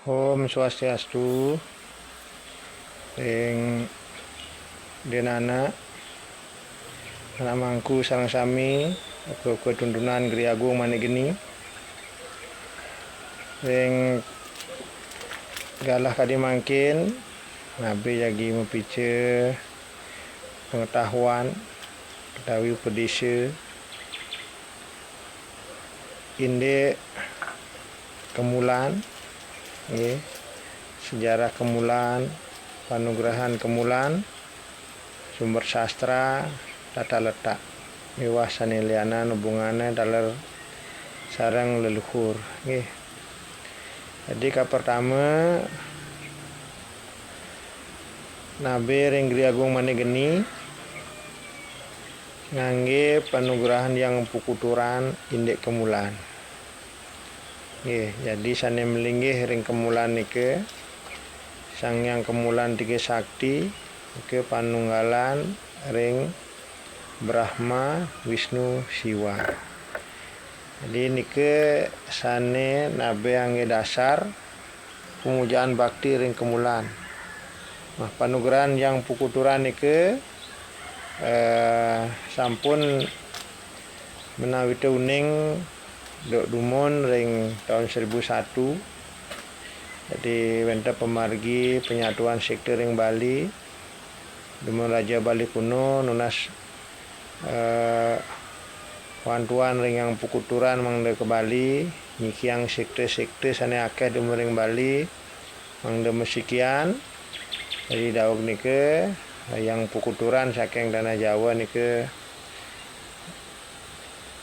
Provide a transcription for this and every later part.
Om Swastiastu. Ing denana namangku sareng sami uga tuntunan Gri Agung manegeni ing galah kadi mangkin nabe jagi mepice pengetahuan ketahui pedise inde kemulan nggih, sejarah kemulan, panugrahan kemulan, sumber sastra, tata letak mewah saneliana hubungannya dalam sarang leluhur nggih. Jadi ka pertama nabe ring Gri Agung manegeni ngangge panugrahan yang pukuturan indek kemulan. Nggih, jadi sane melinggih ring kemulan nike sang yang kemulan tiga sakti ke panunggalan ring Brahma, Wisnu, Siwa. Jadi nike sane nabe angge dasar pemujaan bakti ring kemulan. Nah, panugrahan yang pukuturan nike sampun menawi uning dok dumun ring tahun 1001. Jadi wenta pemargi penyatuan sekte ring Bali dumun Raja Bali kuno nunas wantuan ring yang pukuturan mangde ke Bali nyikiang sekte-sekte sane akeh dumun ring Bali mangde mesikian. Jadi dawuh nike yang pukuturan saking tanah Jawa nike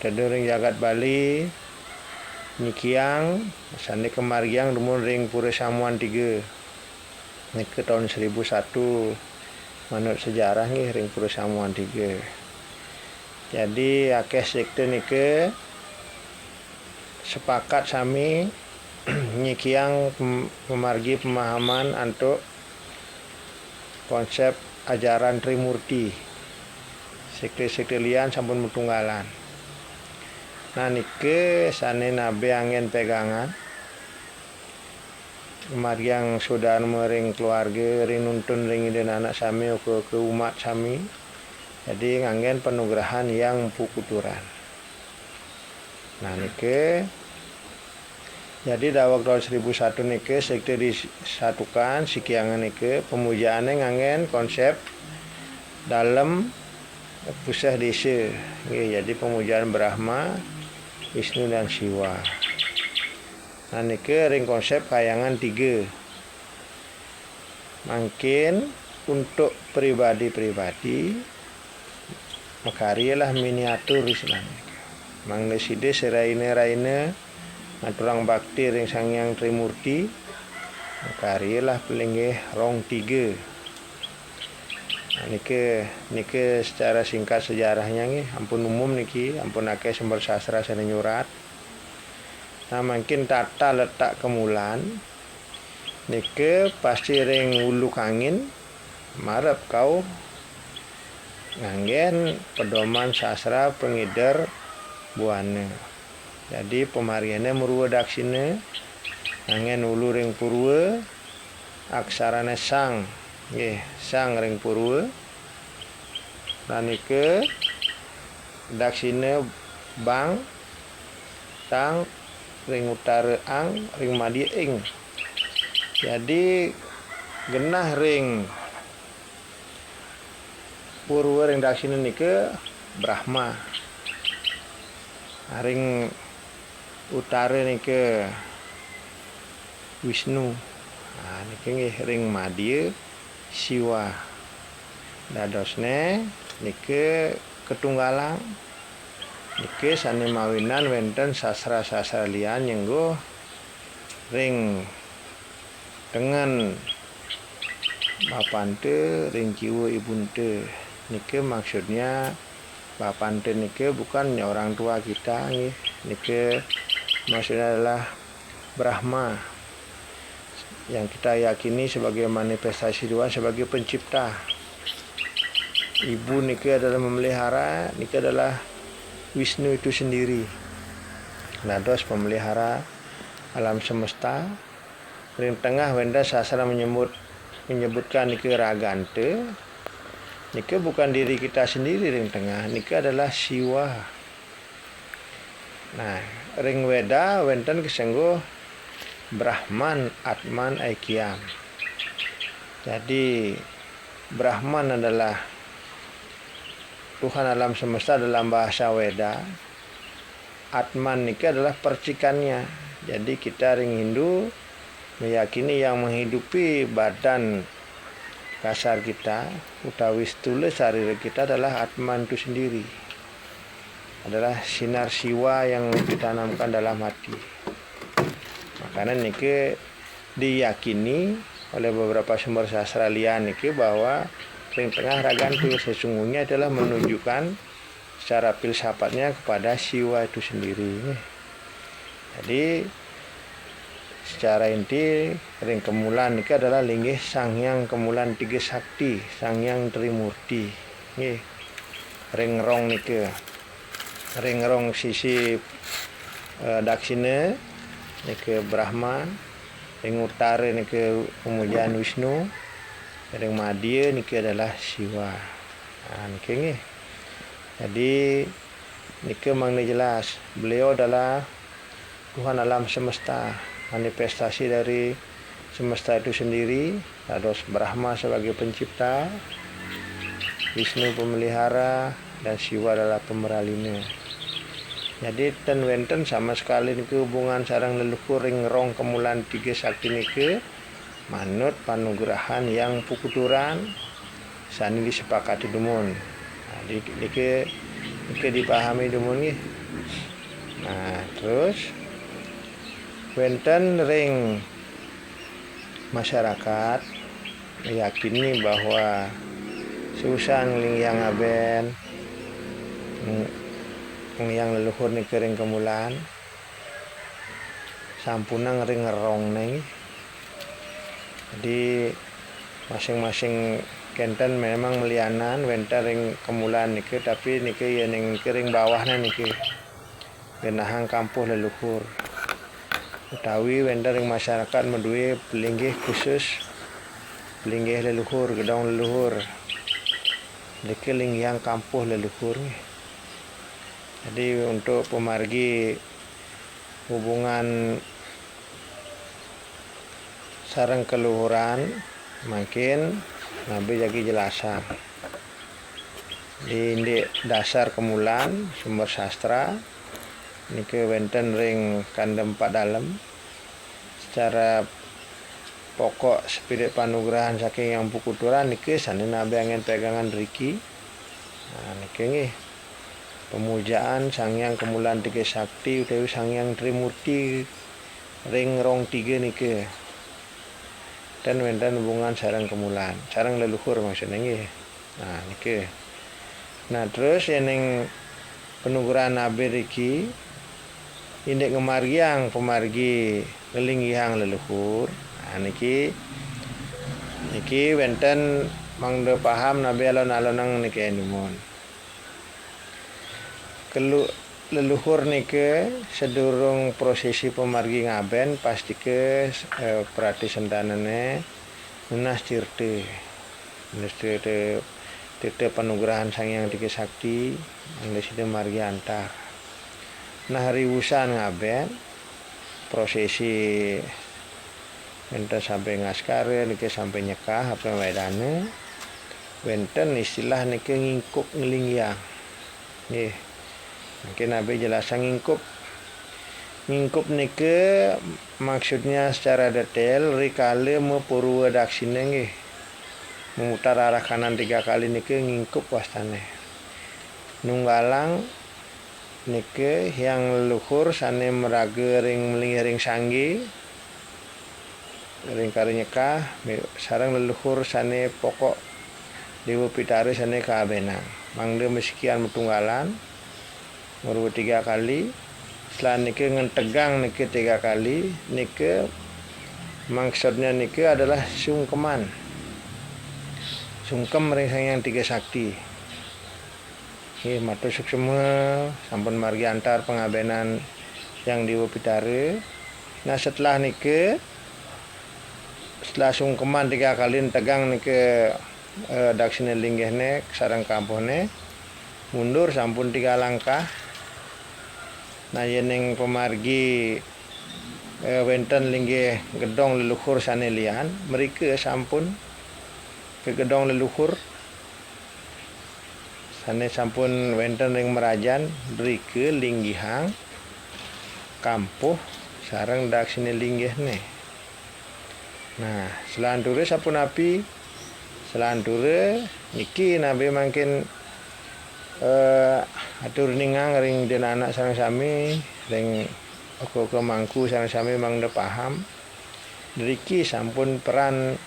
ring jagat Bali nyikiang sane kemargiang dumun ring Pura Samuan 3 nike tahun 1001 menurut sejarah nih ring Pura Samuan 3. Jadi akeh sekte nike sepakat sami nyikiang memargi pemahaman untuk konsep ajaran Trimurti. Sekte-sekte lian sampun mutunggalan. Nah nike sane nabe angin pegangan mari yang sudah mering keluarga ring nuntun ring iden anak sami ke umat sami. Jadi ngangen penugrahan yang pukuturan. Nah nike jadi dawak tahun 1001 nike sekte disatukan sikiangan nike pemujaannya ngangen konsep dalam pusah desa. Jadi pemujaan Brahma, Wisnu dan Siwa. Nah nike ring konsep kayangan 3. Mungkin untuk pribadi-pribadi makarilah miniatur istilahnya. Mangde side seraine naturang bakti ring Sangyang Trimurti makarilah pelingih rong 3. Nah, nike secara singkat sejarahnya nih, ampun umum niki, ampun akeh sumber sastra sana nyurat. Nah mungkin tata letak kemulan nike pasti ring ulu kangin marep kau nganggen pedoman sastra pengidar buana. Jadi pemariannya murwa daksine ngangen ulu ring purwa aksarane sang. Nggih, sang ring purwa. Nike daksine bang tang ring utara ang ring madi ing. Jadi genah ring purwa ring daksine nike Brahma. Ring utara nike Wisnu. Nah nike nggih ring madi Siwa. Dadosne nike ketunggalang nike sane mawinan wenten sastra-sastra lian nyenggo ring dengan bapante ring kiwa ibunte. Nike maksudnya bapante nike bukan orang tua kita nih. Nike maksudnya adalah Brahma yang kita yakini sebagai manifestasi Tuhan sebagai pencipta. Ibu nike adalah memelihara, nike adalah Wisnu itu sendiri. Nados pemelihara alam semesta ring tengah wenda sastra menyebutkan nike ragante. Nike bukan diri kita sendiri ring tengah, nike adalah siwa. Nah, ring weda wenten kesenggo Brahman, Atman, Aikyam. Jadi Brahman adalah Tuhan alam semesta dalam bahasa Weda. Atman nike adalah percikannya. Jadi kita ring Hindu meyakini yang menghidupi badan kasar kita, utawi stula sarira kita adalah Atman itu sendiri. Adalah sinar siwa yang ditanamkan dalam hati. Makanya nike diyakini oleh beberapa sumber sastra lian nike bahwa ring tengah ragantu sesungguhnya adalah menunjukkan secara filsafatnya kepada siwa itu sendiri. Jadi secara inti ring kemulan niki adalah linggih Sanghyang Kemulan Tiga Sakti, Sanghyang Trimurti. Nggih. Ring rong niki. Ring rong sisi daksina niki Brahma, ring utara niki pemujaan Wisnu, ring madya niki adalah Siwa. Nah, niki nggih. Jadi niki mangni jelas beliau adalah Tuhan alam semesta, manifestasi dari semesta itu sendiri. Terus Brahma sebagai pencipta, Wisnu pemelihara, dan Siwa adalah pemeralina. Jadi ten wenten sama sekali niki hubungan sarang leluhur ring rong kemulan tiga sakti niki manut panugrahan yang pukuturan sani disepakati dumun. Nah, niki dipahami dumun nggih. Nah, terus wenten ring masyarakat meyakini bahwa susah ling yang aben yang leluhur ni kering kemulan sampunang ring ngerong nih. Jadi masing-masing kenten memang melianan wenta ring kemulan niki, tapi niki yang kering bawahnya niki genahang kampuh leluhur. Utawi wenta ring masyarakat medue pelinggih khusus pelinggih leluhur, gedong leluhur. Niki ling yang kampuh leluhur nih. Jadi untuk pemargi hubungan sarang keluhuran makin Nabi jagi jelasan di dasar kemulan sumber sastra niki wenten ring kandem pak dalam secara pokok spirit panugrahan saking yang pukuturan niki sane Nabi angin pegangan riki. Nah niki nggih pemujaan Sanghyang Kemulan Tiga Sakti utawi Sanghyang Trimurti ring rong tiga niki. Dan wenten hubungan sarang kemulan, sarang leluhur maksudnya nggih. Nah niki. Nah terus yang penuguran Nabi riki indek ngemargiang pemargi ngelinggihang leluhur. Nah niki wenten mangde paham Nabi alon-alonang niki enumon. Leluhur nike sedurung prosesi pemargi ngaben pasti ke prati sentanane nunas tirte panugrahan Sanghyang Tiga Sakti anda sida margi antar. Nah hari wusan ngaben prosesi enta sampai ngaskare nike sampai nyekah apa wedane wenten istilah nike ngingkup ngelingyang nggih. Mungkin Nabi jelasan ngingkup nike maksudnya secara detail rikale mepurwa daksina nggih memutar arah kanan 3 kali nike ngingkup wastane nunggalang nike yang leluhur sane meraga ring melingi sanggi ring karinyeka sarang leluhur sane pokok Dewa Pitara sane kaabenang mangde meskian metunggalan merupakan 3 kali. Setelah nike ngentegang nike 3 kali nike maksudnya nike adalah sungkeman sungkem ring Sanghyang Tiga Sakti nggih matusuk semua sampun margi antar pengabenan yang Dewa Pitara. Nah setelah nike setelah sungkeman 3 kali tegang nike daksine linggihne sareng kampuhne mundur sampun 3 langkah. Nah yeneng pemargi wenten linggih gedong leluhur sane lian mereka sampun ke gedong leluhur sane sampun wenten ring merajan rike linggihang kampuh sareng daksine linggihne. Nah selanture sapunapi selanture niki nabe mangkin atur ningang ring den anak sareng sami ring oko mangku sareng sami mangda paham nriki sampun peran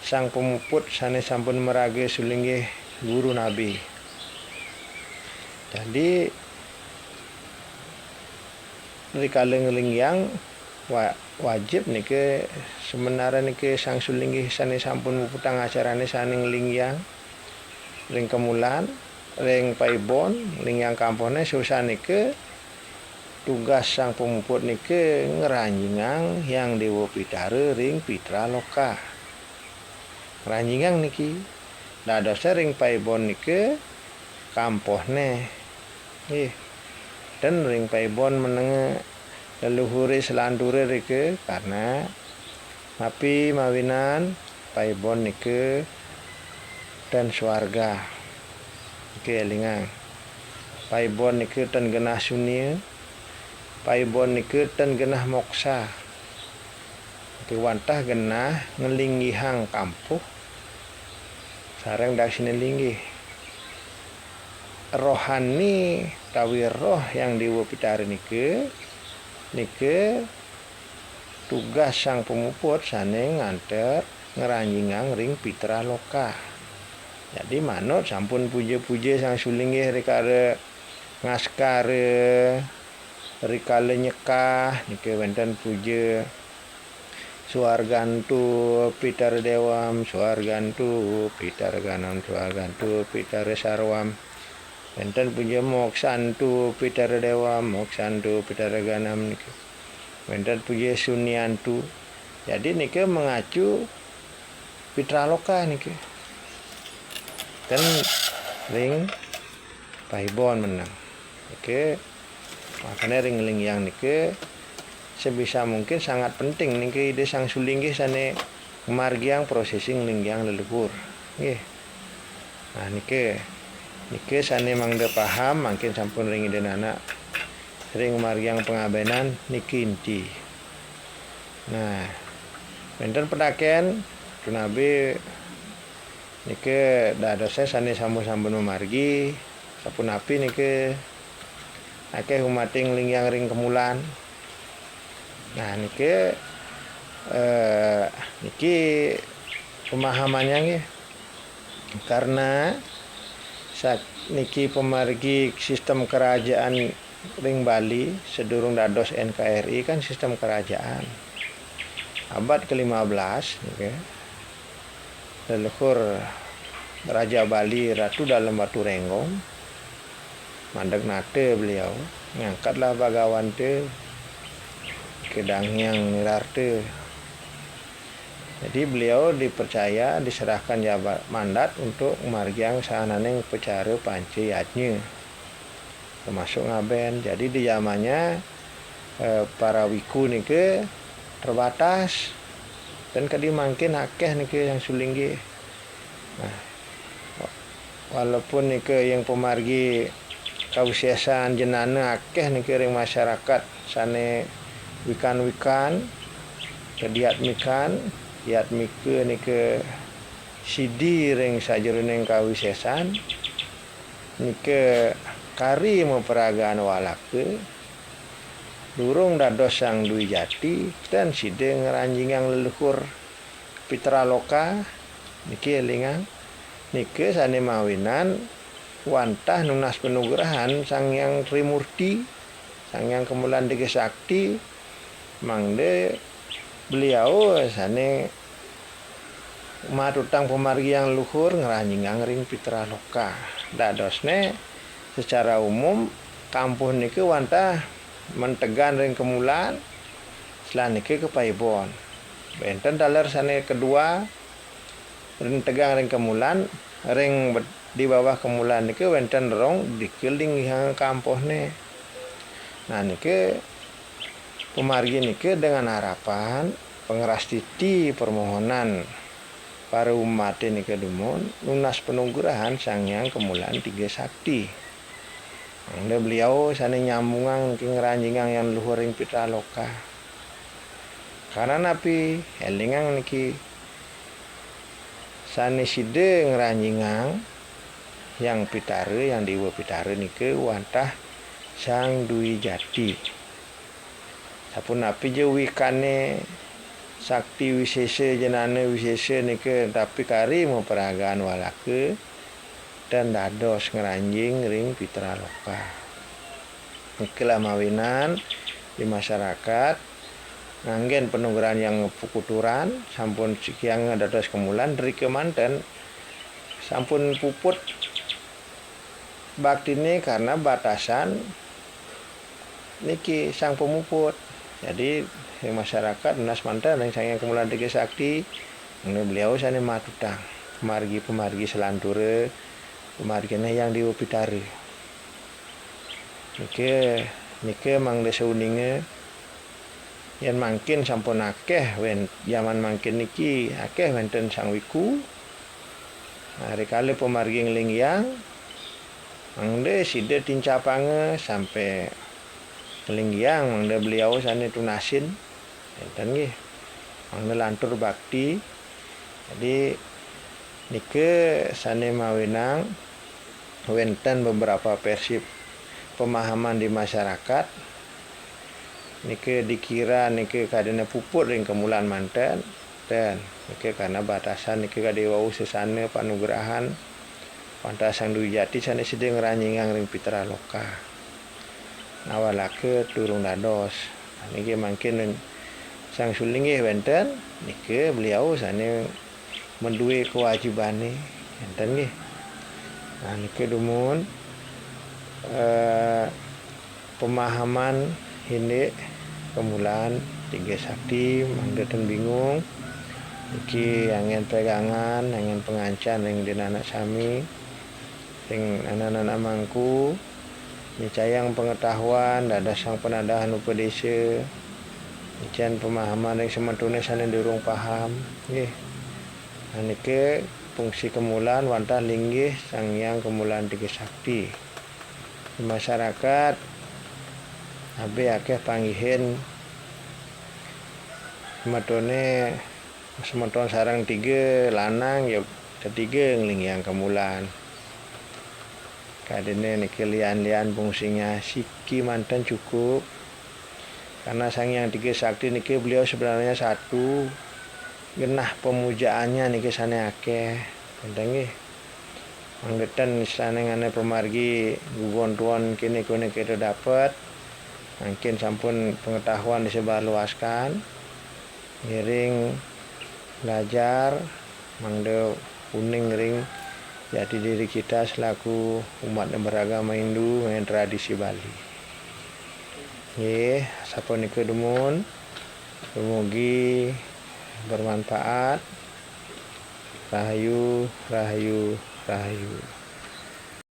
sang pemuput sane sampun merage sulinggih guru nabi. Jadi rikala ngelingyang wajib nike sebenarnya nike sang sulinggih sane sampun muputang acarane sane ngelingyang ring kemulan ring paibon lingyang kampone susah nike tugas sang pemuput nike ngeranjingang yang dewa pitare ring pitra loka ngeranjingang niki dadose ring paibon nike kampohne dan ring paibon menenge leluhure selandure rike karena mapi mawinan paibon nike dan swarga kelingang paibon nike ten genah sunia paibon nike ten genah moksa wantah genah ngelinggihang kampuh sareng daksine linggih rohani tawi roh yang dewa pitare nike tugas sang pemuput sane nganter ngeranjingang ring pitra loka. Jadi manut sampun puja-puja sang sulinggih rikala ngaskare rikala nyekah nike wenten puja suargantu pitar dewam suargantu pitar ganam suargantu pitar sarwam wenten puja moksantu pitar dewam moksantu pitar ganam nike wenten puja suniantu. Jadi nike mengacu pitra loka nike kan ring paibon menang. Oke. Makanya ring lingyang nike sebisa mungkin sangat penting nike ide sang sulinggih sane margiang processing lingyang leluhur. Nggih. Nah nike sane mangda paham mungkin sampun ring ide anak ring margiang pengabenan niki inti. Nah, wenten pedaken tunabe nike dadose sane sampun memargi sapunapi nike akeh umating lingyang ring kemulan. Nah nike niki pemahamannya nggih karena saat niki pemargi sistem kerajaan ring Bali sedurung dados NKRI kan sistem kerajaan abad ke-15 okay. Leluhur Raja Bali Ratu Dalem Batu Renggong mandeg nate beliau ngangkatlah bagawan te kedangyang nirarte. Jadi beliau dipercaya diserahkan jabat mandat untuk margiang sahananeng pecara panci yatnya termasuk ngaben. Jadi di zamannya para wiku nike terbatas dan kadi mangkin akeh nike yang sulinggih. Nah, walaupun nike yang pemargi kausesan jenana akeh nike ring masyarakat sane wikan-wikan kediat mikan yat mike nike sidi ring sajeroning kawisesan nike kari memperagaan walake durung dados sang dui jati dan side ngeranjingang leluhur pitra loka niki elingang nike sane mawinan wantah nunas penugrahan sang yang Trimurti sang yang kemulan Dege Sakti mangde beliau sane matutang pemargi yang luhur ngeranjingang ring pitra loka dadosne secara umum kampung niki wantah mentegan ring kemulan selan niki ke paibon. Benten dalar sane kedua ring tegang ring kemulan, ring di bawah kemulan nike wenten rong dikeling yang kampohne. Nah nike pemargi nike dengan harapan pengeras titi permohonan para umat nike dumun lunas penungguran Sang Hyang Kemulan Tiga Sakti. Anda beliau sane nyambungang niki ngeranjingang yang luhur ring Pitaloka. Karena napi elingang niki sane side ngeranjingang yang pitare yang dewa pitare nike wantah Sang Dwi Jati. Sapun napi je wikane sakti wisese jenana wisese nike tapi kari mau peragaan walake dan dados ngeranjing ring Pitaloka. Ikelah mawinan di masyarakat nganggen penungguran yang pukuturan sampun sikiang dados kemulan dari kemanten sampun puput baktine karena batasan niki sang pemuput. Jadi masyarakat lunas manten yang Sang Hyang Kemulan Tiga Sakti beliau sane matutang pemargi selanture pemargine yang diupitare nike mangde sauninge yen mangkin sampun akeh zaman mangkin niki akeh wenten Sang Wiku. Hari kali pemargi nglingyang mangde side tincapange sampai nglingyang mangde beliau sane tunasin enten nggih mangde lantur bakti. Jadi nike sane mawinang wenten beberapa versi pemahaman di masyarakat nike dikira nike kadene puput ring kemulan manten dan nike karena batasan nike kadewau sesane panugrahan wantah Sang Dwi Jati sane side ngranjingang ring Pitaloka. Nawalake durung dados. Niki mangkin Sang Sulinggih wenten nike beliau sane menduwe kewajibane enten nggih. Nah nike dumun pemahaman ini Kemulan Tiga Sakti mangde ten bingung iki angin pegangan angin pengancan ring anak sami ring anak-anak mangku nicayang pengetahuan dada sang penadahan upadese nican pemahaman ring sementune sane durung paham nggih. Nike fungsi kemulan wantah linggih Sang Hyang Kemulan Tiga Sakti. Di masyarakat abe akeh panggihin semeton sarang tiga lanang ya ketiga nglingyang kemulan. Kadene niki lian-lian fungsinya siki manten cukup. Karena Sang Hyang Tiga Sakti niki beliau sebenarnya satu. Genah pemujaannya niki sane akeh. Enten nggih. Mangdeten sane ngane pemargi gugon tuan kini kita dapat. Mungkin sampun pengetahuan disebarluaskan. Ngiring belajar mangde kuning ring jati diri kita selaku umat beragama Hindu dengan tradisi Bali. Nggih, sapunika dumun dumugi bermanfaat. Rahayu, rahayu, rahayu.